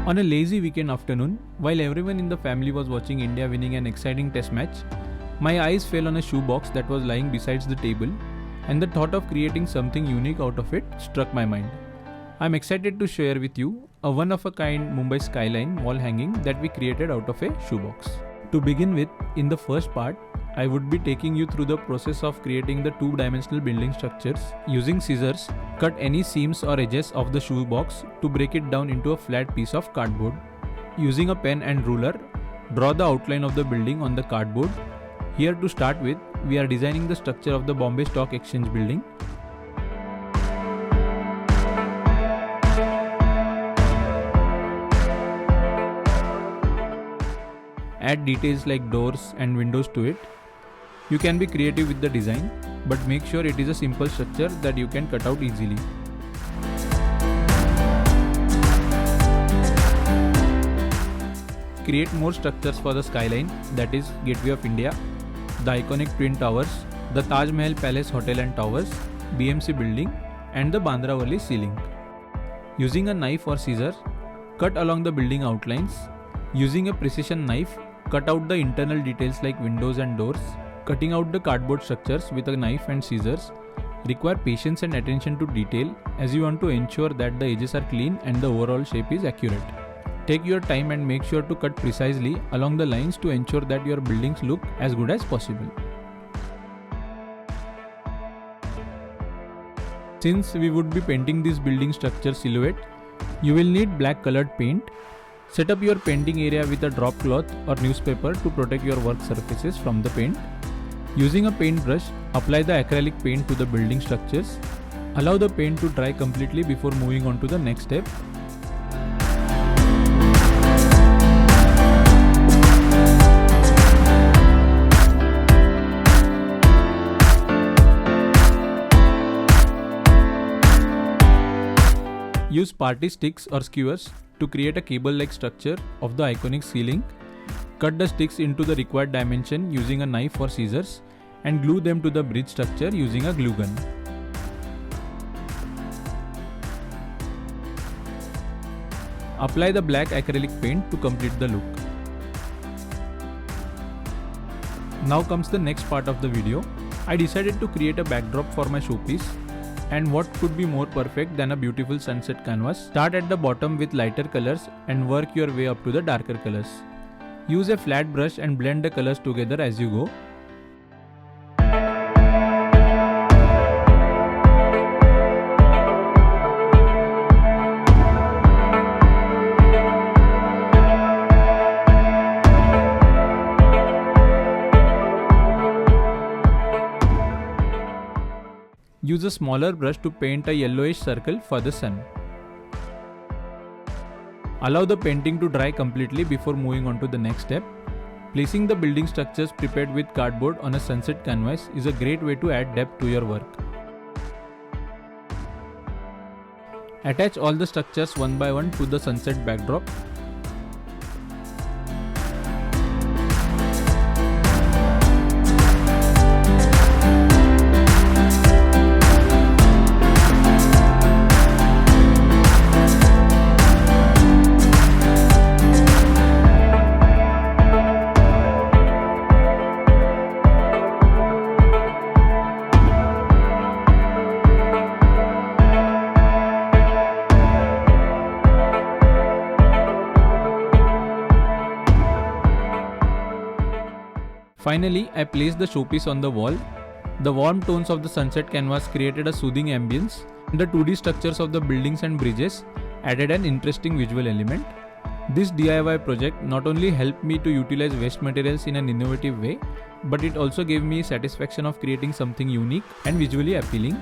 On a lazy weekend afternoon, while everyone in the family was watching India winning an exciting test match, my eyes fell on a shoebox that was lying beside the table, and the thought of creating something unique out of it struck my mind. I'm excited to share with you a one-of-a-kind Mumbai skyline wall hanging that we created out of a shoebox. To begin with, in the first part, I would be taking you through the process of creating the two-dimensional building structures. Using scissors, cut any seams or edges of the shoebox to break it down into a flat piece of cardboard. Using a pen and ruler, draw the outline of the building on the cardboard. Here to start with, we are designing the structure of the Bombay Stock Exchange building. Add details like doors and windows to it. You can be creative with the design, but make sure it is a simple structure that you can cut out easily. Create more structures for the skyline, that is Gateway of India, the iconic Twin Towers, the Taj Mahal Palace Hotel and Towers, BMC building, and the Bandra Valley ceiling. Using a knife or scissors, cut along the building outlines. Using a precision knife, cut out the internal details like windows and doors. Cutting out the cardboard structures with a knife and scissors require patience and attention to detail, as you want to ensure that the edges are clean and the overall shape is accurate. Take your time and make sure to cut precisely along the lines to ensure that your buildings look as good as possible. Since we would be painting this building structure silhouette, you will need black colored paint. Set up your painting area with a drop cloth or newspaper to protect your work surfaces from the paint. Using a paintbrush, apply the acrylic paint to the building structures. Allow the paint to dry completely before moving on to the next step. Use party sticks or skewers to create a cable-like structure of the iconic ceiling. Cut the sticks into the required dimension using a knife or scissors and glue them to the bridge structure using a glue gun. Apply the black acrylic paint to complete the look. Now comes the next part of the video. I decided to create a backdrop for my showpiece. And what could be more perfect than a beautiful sunset canvas? Start at the bottom with lighter colors and work your way up to the darker colors. Use a flat brush and blend the colors together as you go. Use a smaller brush to paint a yellowish circle for the sun. Allow the painting to dry completely before moving on to the next step. Placing the building structures prepared with cardboard on a sunset canvas is a great way to add depth to your work. Attach all the structures one by one to the sunset backdrop. Finally, I placed the showpiece on the wall. The warm tones of the sunset canvas created a soothing ambience, and the 2D structures of the buildings and bridges added an interesting visual element. This DIY project not only helped me to utilize waste materials in an innovative way, but it also gave me satisfaction of creating something unique and visually appealing.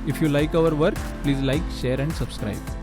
If you like our work, please like, share and subscribe.